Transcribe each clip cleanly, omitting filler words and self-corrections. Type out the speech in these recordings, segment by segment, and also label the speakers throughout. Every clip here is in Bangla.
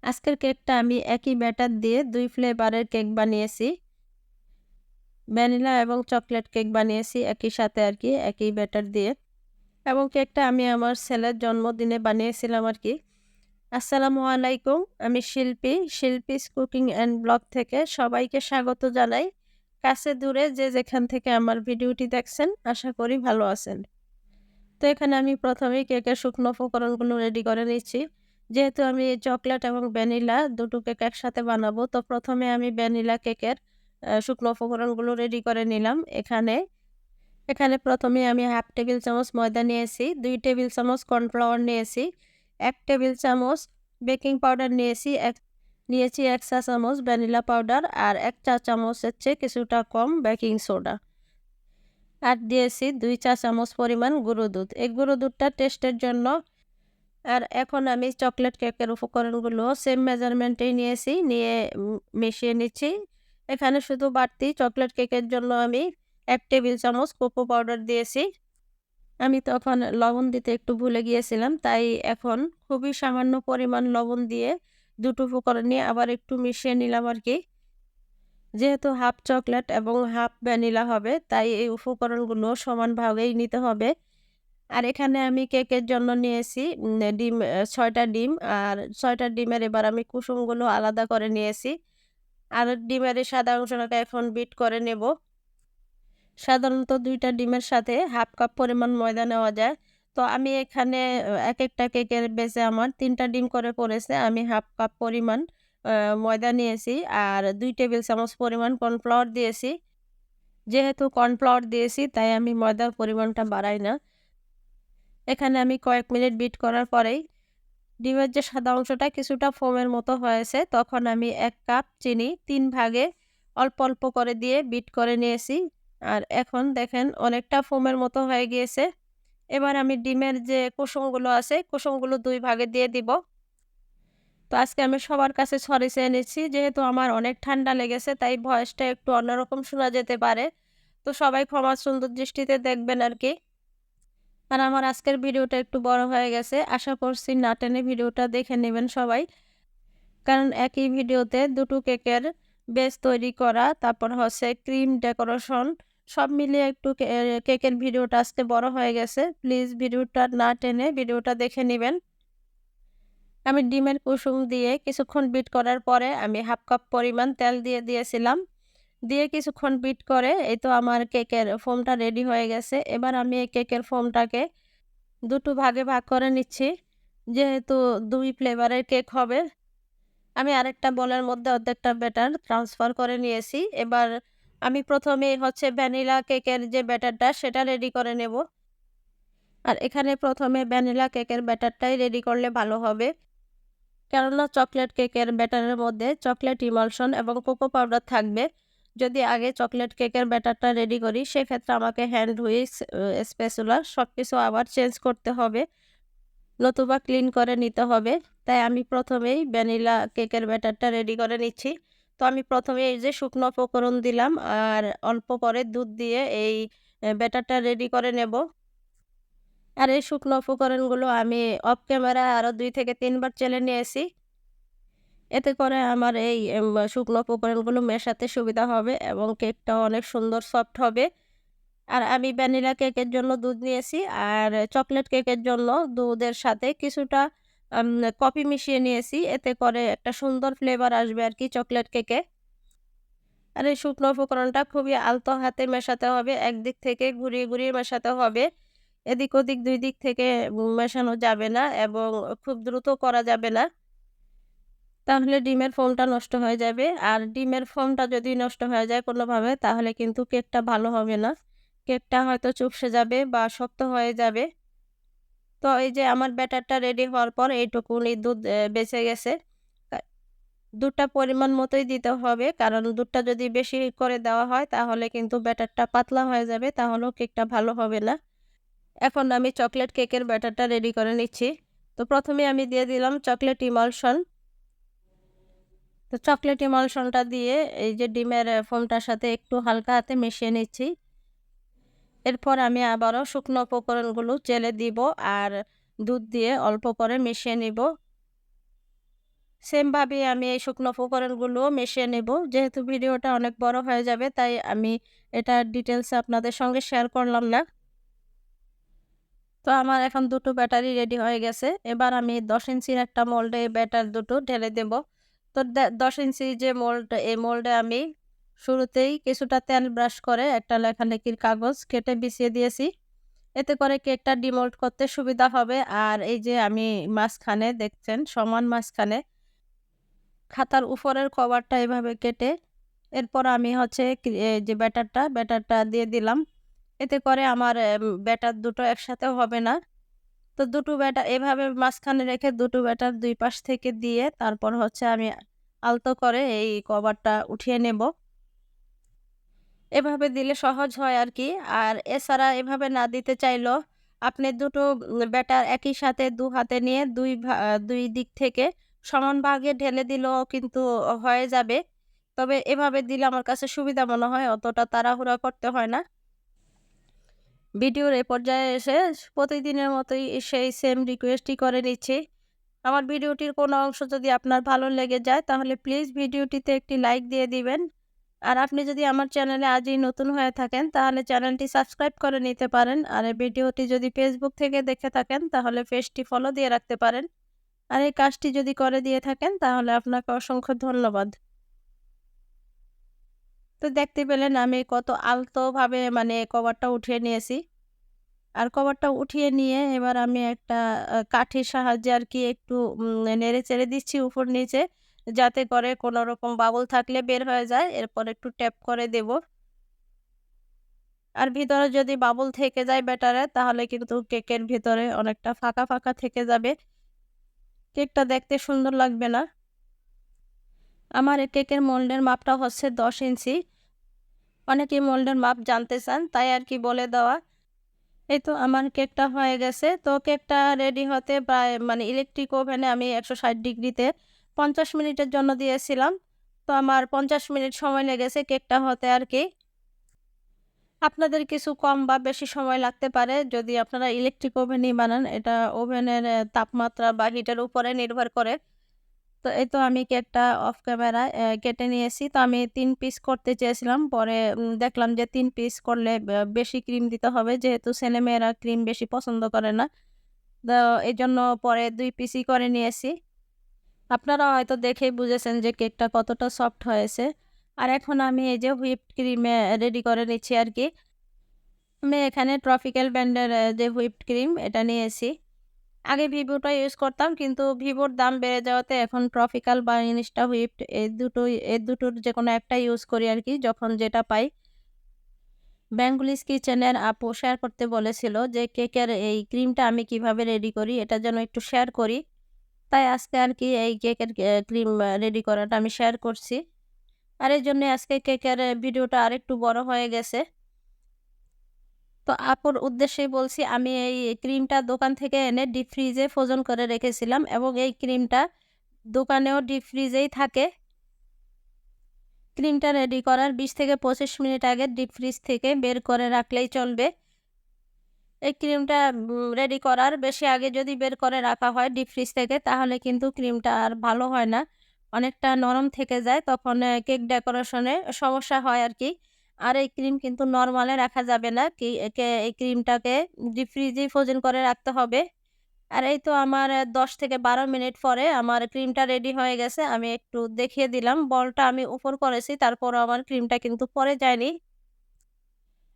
Speaker 1: আজকের কেকটা আমি একই ব্যাটার দিয়ে ২ ফ্লেভারের কেক বানিয়েছি। ভ্যানিলা এবং চকলেট কেক বানিয়েছি একই সাথে আরকি, একই ব্যাটার দিয়ে। এবং কেকটা আমি আমার ছেলের জন্মদিনে বানিয়েছিলাম আরকি। আসসালামু আলাইকুম। আমি শিল্পীস কুকিং অ্যান্ড ব্লগ থেকে সবাইকে স্বাগত জানাই। কাছে দূরে যে যেখান থেকে আমার ভিডিওটি দেখছেন, আশা করি ভালো আছেন। তো এখানে আমি প্রথমেই কেকের শুকনো উপকরণগুলো রেডি করে নিচ্ছি। যেহেতু আমি চকলেট এবং ভ্যানিলা দুটো কেক একসাথে বানাবো, তো প্রথমে আমি ভ্যানিলা কেকের শুকনো উপকরণগুলো রেডি করে নিলাম। এখানে প্রথমে আমি 1/2 টেবিল চামচ ময়দা নিয়েছি, 2 টেবিল চামচ কর্নফ্লাওয়ার নিয়েছি, 1 টেবিল চামচ বেকিং পাউডার নিয়েছি 1 চা চামচ ভ্যানিলা পাউডার আর 1 চা চামচের চেয়ে কিছুটা কম বেকিং সোডা। আর দিয়েছি 2 চা চামচ পরিমাণ গুঁড়ো দুধ। এই গুঁড়ো দুধটা টেস্টের জন্য। আর এখন আমি চকলেট কেকের উপকরণগুলো সেম মেজারমেন্টেই নিয়ে মিশিয়ে নিচ্ছি। এখানে শুধু বাড়তি চকলেট কেকের জন্য আমি 1 টেবিল চামচ কোকো পাউডার দিয়েছি। আমি তখন লবণ দিতে একটু ভুলে গিয়েছিলাম। তাই এখন খুবই সামান্য পরিমাণ লবণ দিয়ে দুটো উপকরণ নিয়ে আবার একটু মিশিয়ে নিলাম আরকি। যেহেতু হাফ চকলেট এবং হাফ ভ্যানিলা হবে, তাই এই উপকরণগুলো সমান ভাগেই নিতে হবে। আর এখানে আমি কেকের জন্য নিয়েছি ৬ টা ডিম। আর ৬ টা ডিমের এবার আমি কুসুমগুলো আলাদা করে নিয়েছি। আর ডিমের এই সাদা অংশটাকে এখন বিট করে নেব। সাধারণত ২ টা ডিমের সাথে হাফ কাপ পরিমাণ ময়দা নেওয়া যায়। তো আমি এখানে একেকটা কেকের বেঁচে আমার ৩ টা ডিম করে পড়েছে। আমি হাফ কাপ পরিমাণ আ ময়দা নিয়েছি আর ২ টেবিল চামচ পরিমাণ কর্নফ্লাওয়ার দিয়েছি। যেহেতু কর্নফ্লাওয়ার দিয়েছি তাই আমি ময়দার পরিমাণটা বাড়াই না। এখানে আমি কয়েক মিনিট বিট করার পরেই ডিমের যে সাদা অংশটা কিছুটা ফোমের মতো হয়েছে, তখন আমি ১ কাপ চিনি ৩ ভাগে অল্প, অল্প করে দিয়ে বিট করে নিয়েছি। আর এখন দেখেন অনেকটা ফোমের মতো হয়ে গিয়েছে। এবার আমি ডিমের যে কুসুমগুলো আছে, কুসুমগুলো ২ ভাগে দিয়ে দিব। তো আজকে আমি সবার কাছে সরি চেয়ে নিচ্ছি। যেহেতু আমার অনেক ঠান্ডা লেগেছে তাই ভয়েসটা একটু অন্যরকম শোনা যেতে পারে। তো সবাই ক্ষমা সুন্দর দৃষ্টিতে দেখবেন আরকি। আর আমার আজকের ভিডিওটা একটু বড় হয়ে গেছে। আশা করছি না টেনে ভিডিওটা দেখে নেবেন সবাই। কারণ একই ভিডিওতে দুটো কেকের বেস তৈরি করা, তারপর হচ্ছে ক্রিম ডেকোরেশন সব মিলিয়ে একটু কেকের ভিডিওটা আজকে বড় হয়ে গেছে। প্লিজ ভিডিওটা না টেনে ভিডিওটা দেখে নিবেন। আমি ডিমের কুসুম দিয়ে কিছুক্ষণ বিট করার পরে আমি হাফ কাপ পরিমাণ তেল দিয়ে দিয়েছিলাম। দিয়ে কিছুক্ষণ বিট করে এই তো আমার কেকের ফোমটা রেডি হয়ে গেছে। এবার আমি এই কেকের ফোমটাকে দুটো ভাগে ভাগ করে নিচ্ছি। যেহেতু ২ ফ্লেভারের কেক হবে, আমি আরেকটা বোলের মধ্যে অর্ধেকটা ব্যাটার ট্রান্সফার করে নিয়েছি। এবার আমি প্রথমেই হচ্ছে ভ্যানিলা কেকের যে ব্যাটারটা সেটা রেডি করে নেব। আর এখানে প্রথমে ভ্যানিলা কেকের ব্যাটারটাই রেডি করলে ভালো হবে। কেননা চকলেট কেকের ব্যাটারের মধ্যে চকলেট ইমালশন এবং কোকো পাউডার থাকবে। যদি আগে চকলেট কেকের ব্যাটারটা রেডি করি সেক্ষেত্রে আমাকে হ্যান্ড হুইস্ক, স্প্যাচুলা সবকিছু আবার চেঞ্জ করতে হবে। নতুবা ক্লিন করে নিতে হবে। তাই আমি প্রথমেই ভ্যানিলা কেকের ব্যাটারটা রেডি করে নিচ্ছি। তো আমি প্রথমে এই যে শুকনো উপকরণ দিলাম আর অল্প করে দুধ দিয়ে এই ব্যাটারটা রেডি করে নেব। আর এই শুকনো উপকরণগুলো আমি অফ ক্যামেরায় আরও ২ থেকে ৩ বার চেলে নিয়েছি। এতে করে আমার এই শুকনো উপকরণগুলো মেশাতে সুবিধা হবে এবং কেকটাও অনেক সুন্দর সফট হবে। আর আমি ভ্যানিলা কেকের জন্য দুধ নিয়েছি আর চকলেট কেকের জন্য দুধের সাথে কিছুটা আম কফি মিশিয়ে নিয়েছি। এতে করে একটা সুন্দর ফ্লেভার আসবে আরকি চকলেট কেকে। আর এই শুকনো উপকরণটা খুবই আলতো হাতে মেশাতে হবে। একদিক থেকে ঘুরিয়ে, ঘুরিয়ে মেশাতে হবে। এদিক ওদিক ২ দিক থেকে মেশানো যাবে না এবং খুব দ্রুত করা যাবে না। তাহলে ডিমের ফোমটা নষ্ট হয়ে যাবে। আর ডিমের ফোমটা যদি নষ্ট হয়ে যায় কোনোভাবে তাহলে কিন্তু কেকটা ভালো হবে না। কেকটা হয়তো চুপসে যাবে বা শক্ত হয়ে যাবে। তো এই যে আমার ব্যাটারটা রেডি হওয়ার পর এইটুকুনি দুধ বেঁচে গেছে। আ দুধটা পরিমাণ মতোই দিতে হবে। কারণ দুধটা যদি বেশি করে দেওয়া হয় তাহলে কিন্তু ব্যাটারটা পাতলা হয়ে যাবে। তাহলেও কেকটা ভালো হবে না। এখন আমি চকলেট কেকের ব্যাটারটা রেডি করে নিচ্ছি। তো প্রথমে আমি দিয়ে দিলাম চকলেট ইমালশন। তো চকলেট ইমালশনটা দিয়ে এই যে ডিমের ফোমটার সাথে একটু হালকা হাতে মিশিয়ে নিচ্ছি। এরপর আমি আবারও শুকনো উপকরণগুলো চেলে দিব আর দুধ দিয়ে অল্প করে মিশিয়ে নিব। সেমভাবে আমি এই শুকনো উপকরণগুলো মিশিয়ে নেব। যেহেতু ভিডিওটা অনেক বড় হয়ে যাবে তাই আমি এটা ডিটেইলসে আপনাদের সঙ্গে শেয়ার করলাম না। তো আমার এখন দুটো ব্যাটারি রেডি হয়ে গেছে। এবার আমি ১০ ইঞ্চির একটা মোল্ডে ব্যাটার দুটো ঢেলে দেব। তো ১০ ইঞ্চি যে মোল্ড, এই মোল্ডে আমি শুরুতেই কিছুটা তেল ব্রাশ করে একটা লেখালেখির কাগজ কেটে বিছিয়ে দিয়েছি। এতে করে কেকটা ডিমোল্ড করতে সুবিধা হবে। আর এই যে আমি মাঝখানে দেখছেন সমান মাঝখানে খাতার উপরের কভারটা এভাবে কেটে এরপর আমি হচ্ছে এই যে ব্যাটারটা দিয়ে দিলাম। এতে করে আমার ব্যাটার দুটো একসাথে হবে না। তো দুটো ব্যাটার এভাবে মাঝখানে রেখে দুটো ব্যাটার ২ পাশ থেকে দিয়ে তারপর হচ্ছে আমি আলতো করে এই কভারটা উঠিয়ে নেব। এভাবে দিলে সহজ হয় আরকি। আর এছাড়া এভাবে না দিতে চাইলেও আপনি দুটো ব্যাটার একই সাথে ২ হাতে নিয়ে ২ দিক থেকে সমান ভাগে ঢেলে দিলেও কিন্তু হয়ে যাবে। তবে এভাবে দিলে আমার কাছে সুবিধা মনে হয়, অতটা তাড়াহুড়া করতে হয় না। ভিডিওর এ পর্যায়ে এসে প্রতিদিনের মতোই সেই সেম রিকোয়েস্টই করে নিচ্ছি। আমার ভিডিওটির কোনো অংশ যদি আপনার ভালো লেগে যায় তাহলে প্লিজ ভিডিওটিতে একটি লাইক দিয়ে দিবেন। আর আপনি যদি আমার চ্যানেলে আজই নতুন হয়ে থাকেন তাহলে চ্যানেলটি সাবস্ক্রাইব করে নিতে পারেন। আর এই ভিডিওটি যদি ফেসবুক থেকে দেখে থাকেন তাহলে পেজটি ফলো দিয়ে রাখতে পারেন। আর এই কাজটি যদি করে দিয়ে থাকেন তাহলে আপনাকে অসংখ্য ধন্যবাদ। তো দেখতে পেলেন আমি কত আলতোভাবে মানে কভারটা উঠিয়ে নিয়েছি। আর কভারটা উঠিয়ে নিয়ে এবার আমি একটা কাঠির সাহায্যে আরকি একটু নেড়ে-চেড়ে দিচ্ছি উপর নিচে, যাতে করে কোনো রকম বাবল থাকলে বের হয়ে যায়। এরপর একটু ট্যাপ করে দেব। আর ভিতরে যদি বাবল থেকে যায় ব্যাটারে তাহলে কিন্তু কেকের ভিতরে অনেকটা ফাঁকা, ফাঁকা থেকে যাবে। কেকটা দেখতে সুন্দর লাগবে না। আমার এই কেকের মোল্ডের মাপটা হচ্ছে ১০ ইঞ্চি। অনেকেই মোল্ডের মাপ জানতে চান, তাই আরকি বলে দেওয়া। এই তো আমার কেকটা হয়ে গেছে। তো কেকটা রেডি হতে প্রায় মানে ইলেকট্রিক ওভেনে আমি ১৬০ ডিগ্রিতে ৫০ মিনিটের জন্য দিয়েছিলাম। তো আমার ৫০ মিনিট সময় লেগেছে কেকটা হতে আরকি। আপনাদের কিছু কম বা বেশি সময় লাগতে পারে যদি আপনারা ইলেকট্রিক ওভেনেই বানান। এটা ওভেনের তাপমাত্রা বা হিটের উপরে নির্ভর করে। তো এই তো আমি কেকটা অফ ক্যামেরায় কেটে নিয়েছি। তো আমি ৩ পিস করতে চেয়েছিলাম। পরে দেখলাম যে ৩ পিস করলে বেশি ক্রিম দিতে হবে। যেহেতু ছেলেমেয়েরা ক্রিম বেশি পছন্দ করে না। তো এজন্য পরে ২ পিসই করে নিয়েছি। আপনারা হয়তো দেখেই বুঝেছেন যে কেকটা কতটা সফট হয়েছে। আর এখন আমি এই যে হুইপড ক্রিম রেডি করে নিচ্ছি আরকি। আমি এখানে ট্রপিক্যাল ব্র্যান্ডের যে হুইপড ক্রিম এটা নিয়েছি। আগে ভিভোটা ইউজ করতাম কিন্তু ভিভোর দাম বেড়ে যাওয়াতে এখন ট্রপিক্যাল বা ইনস্টা হুইপড এই দুটোর যেকোনো একটা ইউজ করি আরকি যখন যেটা পাই। বেঙ্গলিস কিচেনের আপু শেয়ার করতে বলেছিল যে কেকের এই ক্রিমটা আমি কিভাবে রেডি করি এটা যেন একটু শেয়ার করি। তাই আজকে আরকি এই কেকের ক্রিম রেডি করাটা আমি শেয়ার করছি। আর এজন্যই আজকে কেকের ভিডিওটা আরেকটু বড় হয়ে গেছে। তো আপুর উদ্দেশ্যেই বলছি, আমি এই ক্রিমটা দোকান থেকে এনে ডিপ ফ্রিজে ফ্রোজেন করে রেখেছিলাম এবং এই ক্রিমটা দোকানেও ডিপ ফ্রিজেই থাকে। ক্রিমটা রেডি করার ২০ থেকে ২৫ মিনিট আগে ডিপ ফ্রিজ থেকে বের করে রাখলেই চলবে। এই ক্রিমটা রেডি করার বেশি আগে যদি বের করে রাখা হয় ডিপ ফ্রিজ থেকে তাহলে কিন্তু ক্রিমটা আর ভালো হয় না। অনেকটা নরম থেকে যায়, তখন কেক ডেকোরেশনে সমস্যা হয় আরকি। আর এই ক্রিম কিন্তু নরমালে রাখা যাবে না। এই ক্রিমটাকে ডিপ ফ্রিজেই ফ্রোজেন করে রাখতে হবে। আর এই তো আমার ১০ থেকে ১২ মিনিট পরে আমার ক্রিমটা রেডি হয়ে গেছে। আমি একটু দেখিয়ে দিলাম। বলটা আমি উপর করেছি, তারপরও আমার ক্রিমটা কিন্তু পড়ে যায়নি।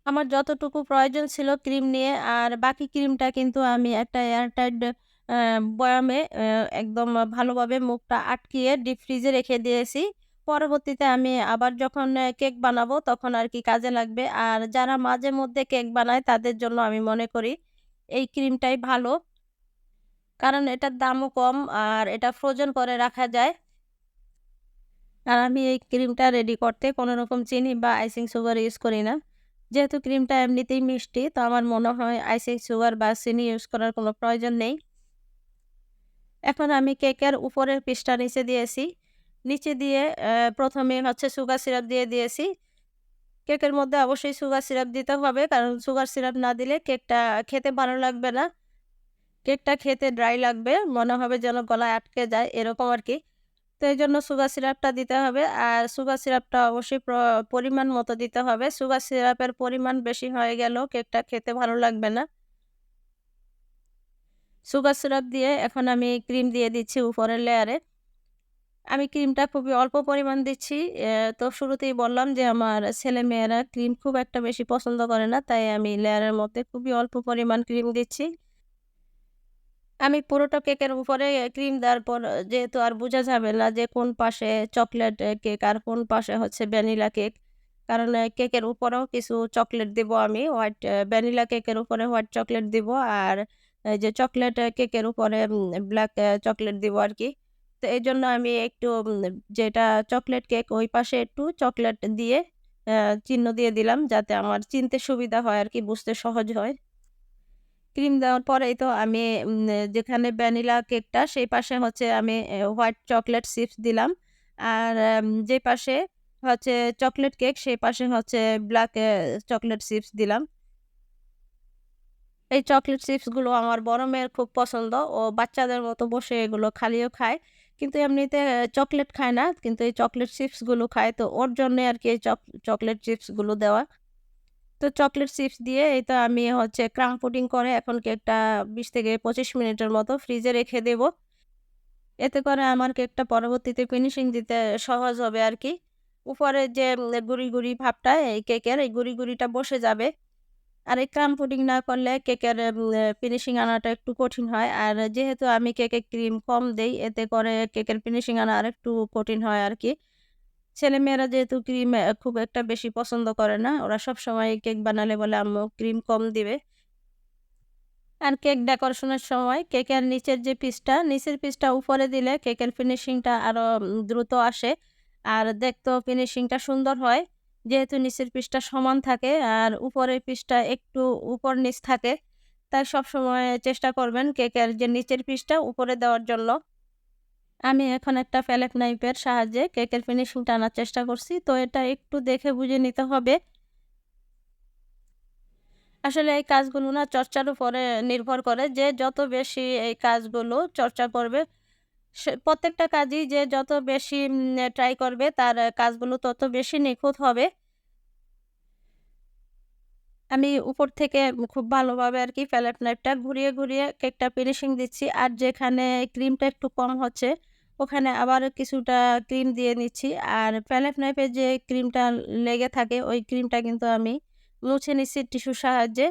Speaker 1: আমার যতটুকু প্রয়োজন ছিল ক্রিম নিয়ে আর বাকি ক্রিমটা কিন্তু আমি একটা এয়ারটাইট আ বয়ামে একদম ভালোভাবে মুখটা আটকিয়ে ডিপ ফ্রিজে রেখে দিয়েছি। পরবর্তীতে আমি আবার যখন কেক বানাবো তখন আরকি কাজে লাগবে। আর যারা মাঝে মধ্যে কেক বানায় তাদের জন্য আমি মনে করি এই ক্রিমটাই ভালো। কারণ এটার দামও কম আর এটা ফ্রোজেন করে রাখা যায়। আর আমি এই ক্রিমটা রেডি করতে কোনো রকম চিনি বা আইসিং সুগার ইউজ করি না। যেহেতু ক্রিমটা এমনিতেই মিষ্টি, তো আমার মনে হয় আইসিং সুগার বা চিনি ইউজ করার কোনো প্রয়োজন নেই। এখন আমি কেকের উপরের পিসটা নিচে দিয়েছি। নিচে দিয়ে ১ম এ হচ্ছে সুগার সিরাপ দিয়ে দিয়েছি। কেকের মধ্যে অবশ্যই সুগার সিরাপ দিতে হবে। কারণ সুগার সিরাপ না দিলে কেকটা খেতে ভালো লাগবে না। কেকটা খেতে ড্রাই লাগবে। মনে হবে যেন গলায় আটকে যায় এরকম আরকি। তো এইজন্য সুগার সিরাপটা দিতে হবে। আর সুগার সিরাপটা অবশ্যই পরিমাণ মতো দিতে হবে। সুগার সিরাপের পরিমাণ বেশি হয়ে গেলেও কেকটা খেতে ভালো লাগবে না। সুগার সিরাপ দিয়ে এখন আমি ক্রিম দিয়ে দিচ্ছি উপরের লেয়ারে। আমি ক্রিমটা খুবই অল্প পরিমাণ দিচ্ছি। তো শুরুতেই বললাম যে আমার ছেলেমেয়েরা ক্রিম খুব একটা বেশি পছন্দ করে না। তাই আমি লেয়ারের মধ্যে খুবই অল্প পরিমাণ ক্রিম দিচ্ছি। আমি পুরোটা কেকের উপরে ক্রিম দেওয়ার পর যেহেতু আর বোঝা যাবে না যে কোন পাশে চকলেট কেক আর কোন পাশে হচ্ছে ভ্যানিলা কেক। কারণ কেকের উপরেও কিছু চকলেট দিব আমি। ভ্যানিলা কেকের উপরে হোয়াইট চকলেট দিব। আর এই যে চকলেট কেকের উপরে ব্লাক চকলেট দিব আরকি। তো এইজন্য আমি একটু যেটা চকলেট কেক ওই পাশে একটু চকলেট দিয়ে অ্যা চিহ্ন দিয়ে দিলাম যাতে আমার চিনতে সুবিধা হয় আরকি, বুঝতে সহজ হয়। ক্রিম দেওয়ার পরেই তো আমি যেখানে ভ্যানিলা কেকটা সেই পাশে হচ্ছে আমি হোয়াইট চকলেট চিপস দিলাম। আর যে পাশে হচ্ছে চকলেট কেক সেই পাশে হচ্ছে ব্লাক চকলেট চিপস দিলাম। এই চকলেট চিপস গুলো আমার বড় মেয়ের খুব পছন্দ। ও বাচ্চাদের মতো বসে এগুলো খালিও খায়। কিন্তু এমনিতে চকলেট খায় না। কিন্তু এই চকলেট চিপস গুলো খায়। তো ওর জন্যে আরকি এই চকলেট চিপস গুলো দেওয়া। তো চকলেট চিপস দিয়ে এই তো আমি হচ্ছে ক্রাম পুডিং করে এখন কেকটা ২০ থেকে ২৫ মিনিটের মতো ফ্রিজে রেখে দেব। এতে করে আমার কেকটা পরবর্তীতে ফিনিশিং দিতে সহজ হবে আরকি। উপরে যে গুঁড়ি, গুঁড়ি ভাবটা এই কেকের এই গুঁড়ি, গুঁড়িটা বসে যাবে। আর এই ক্রাম পুডিং না করলে কেকের ফিনিশিং আনাটা একটু কঠিন হয়। আর যেহেতু আমি কেকে ক্রিম কম দেই এতে করে কেকের ফিনিশিং আনা আরেকটু কঠিন হয় আরকি। ছেলেমেয়েরা যেহেতু ক্রিম খুব একটা বেশি পছন্দ করে না। ওরা সবসময় কেক বানালে বলে, "আম্মু ক্রিম কম দিবে।" আর কেক ডেকোরেশনের সময় কেকের নিচের পিসটা উপরে দিলে কেকের ফিনিশিংটা আরো দ্রুত আসে। আর দেখতেও ফিনিশিংটা সুন্দর হয়। যেহেতু নিচের পিসটা সমান থাকে আর উপরের পিসটা একটু উপর-নিচ থাকে। তাই সবসময় চেষ্টা করবেন কেকের যে নিচের পিসটা উপরে দেওয়ার জন্য। আমি এখন একটা প্যালেট নাইফের সাহায্যে কেকের ফিনিশিংটা আনার চেষ্টা করছি। তো এটা একটু দেখে বুঝে নিতে হবে। আসলে এই কাজগুলো না চর্চার উপরে নির্ভর করে। যে যত বেশি এই কাজগুলো চর্চা করবে, সে প্রত্যেকটা কাজই যে যত বেশি ট্রাই করবে তার কাজগুলো তত বেশি নিখুঁত হবে। আমি উপর থেকে খুব ভালোভাবে আরকি প্যালেট নাইফটা ঘুরিয়ে, ঘুরিয়ে কেকটা ফিনিশিং দিচ্ছি। আর যেখানে ক্রিমটা একটু কম হচ্ছে, ওখানে আবার কিছুটা ক্রিম দিয়ে নিচ্ছি। আর প্যালেট নাইফে যে ক্রিমটা লেগে থাকে, ওই ক্রিমটা কিন্তু আমি মুছে নিচ্ছি টিস্যুর সাহায্যে।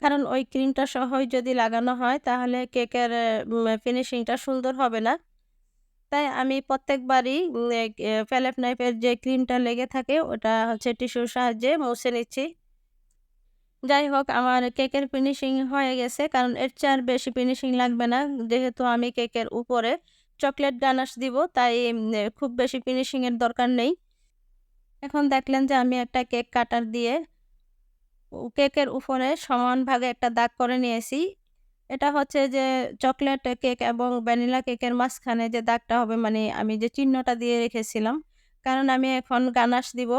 Speaker 1: কারণ ওই ক্রিমটা সহই যদি লাগানো হয় তাহলে কেকের ফিনিশিংটা সুন্দর হবে না। তাই আমি প্রত্যেকবারই উম এ প্যালেট নাইফের যে ক্রিমটা লেগে থাকে ওটা হচ্ছে টিস্যুর সাহায্যে মুছে নিচ্ছি। যাই হোক আমার কেকের ফিনিশিং হয়ে গেছে। কারণ এর চেয়ে আর বেশি ফিনিশিং লাগবে না। যেহেতু আমি কেকের উপরে চকোলেট গানাশ দিব তাই খুব বেশি ফিনিশিং এর দরকার নেই। এখন দেখলেন যে আমি একটা কেক কাটার দিয়ে কেকের উপরে সমান ভাগে একটা দাগ করে নিয়েছি। এটা হচ্ছে যে চকোলেট কেক এবং ভ্যানিলা কেকের মাঝখানে যে দাগটা হবে, মানে আমি যে চিহ্নটা দিয়ে রেখেছিলাম। কারণ আমি এখন গানাশ দিব।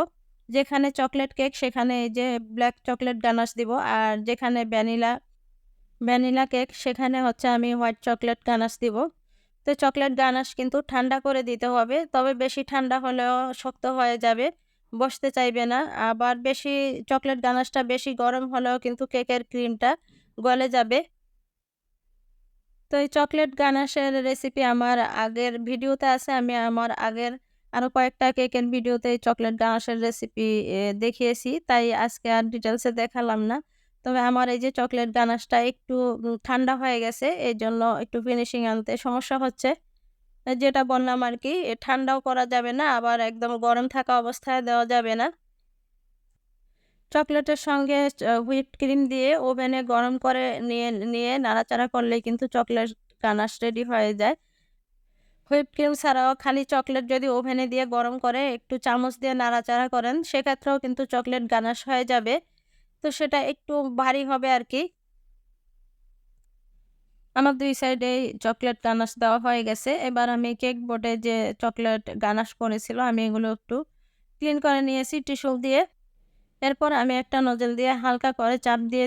Speaker 1: যেখানে চকোলেট কেক সেখানে এই যে ব্লাক চকোলেট গানাশ দিব। আর যেখানে ভ্যানিলা কেক সেখানে হচ্ছে আমি হোয়াইট চকোলেট গানাশ দিব। তো চকোলেট গানাশ কিন্তু ঠান্ডা করে দিতে হবে। তবে বেশি ঠান্ডা হলেও শক্ত হয়ে যাবে, বসতে চাইবে না। আবার চকোলেট গানাশটা বেশি গরম হলেও কিন্তু কেকের ক্রিমটা গলে যাবে। তো এই চকোলেট গানাশের রেসিপি আমার আগের ভিডিওতে আছে। আমি আমার আগের আরো কয়েকটা কেকের ভিডিওতে এই চকোলেট গানাশের রেসিপি দেখিয়েছি। তাই আজকে আর ডিটেইলস এ দেখালাম না। তবে আমার এই যে চকোলেট গানাশটা একটু ঠান্ডা হয়ে গেছে। এজন্য একটু ফিনিশিং আনতে সমস্যা হচ্ছে। যেটা বললাম আরকি, ঠান্ডাও করা যাবে না, আবার একদম গরম থাকা অবস্থায় দেওয়া যাবে না। চকোলেটের সঙ্গে হুইপড ক্রিম দিয়ে ওভেনে গরম করে নিয়ে নাড়াচাড়া করলেই কিন্তু চকোলেট গানাশ রেডি হয়ে যায়। হুইপড ক্রিম ছাড়াও খালি চকোলেট যদি ওভেনে দিয়ে গরম করে একটু চামচ দিয়ে নাড়াচাড়া করেন, সেক্ষেত্রেও কিন্তু চকোলেট গানাশ হয়ে যাবে। তো সেটা একটু ভারী হবে আরকি। আমার ২ সাইডেই চকোলেট গানাশ দেওয়া হয়ে গেছে। এবার আমি কেক বোর্ডে যে চকোলেট গানাশ করেছিল আমি এগুলো একটু ক্লিন করে নিয়েছি টিস্যু দিয়ে। এরপর আমি একটা নজল দিয়ে হালকা করে চাপ দিয়ে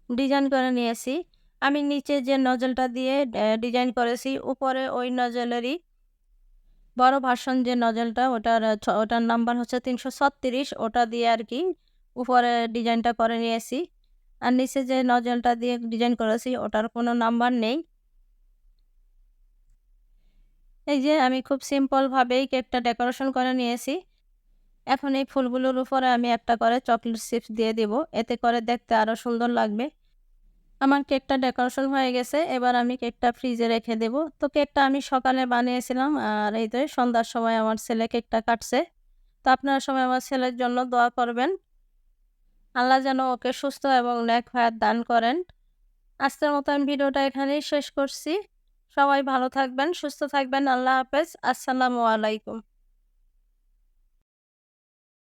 Speaker 1: ডিজাইন করে নিয়েছি। আমি নিচে যে নজলটা দিয়ে ডিজাইন করেছি, উপরে ওই নজলেরই বড় ভার্সন যে নজেলটা ওটার নাম্বার হচ্ছে 336, ওটা দিয়ে আর কি উপরে ডিজাইনটা করে নিয়েছি। আর নিচে যে নজেলটা দিয়ে ডিজাইন করেছি ওটার কোনো নাম্বার নেই। এই যে আমি খুব সিম্পলভাবেই কেকটা ডেকোরেশন করে নিয়েছি। এখন এই ফুলগুলোর উপরে আমি একটা করে চকলেট চিপস দিয়ে দিব, এতে করে দেখতে আরও সুন্দর লাগবে। আমার কেকটা ডেকোরেশন হয়ে গেছে, এবার আমি কেকটা ফ্রিজে রেখে দেব। তো কেকটা আমি সকালে বানিয়েছিলাম, আর এই তো সন্ধ্যার সময় আমার ছেলে কেকটা কাটছে। তো আপনারা সবাই আমার ছেলের জন্য দোয়া করবেন। আল্লাহ যেন ওকে সুস্থ এবং নেক হায়াত দান করেন। আজকের মতো আমি ভিডিওটা এখানেই শেষ করছি। সবাই ভালো থাকবেন, সুস্থ থাকবেন। আল্লাহ হাফেজ। আসসালামু আলাইকুম।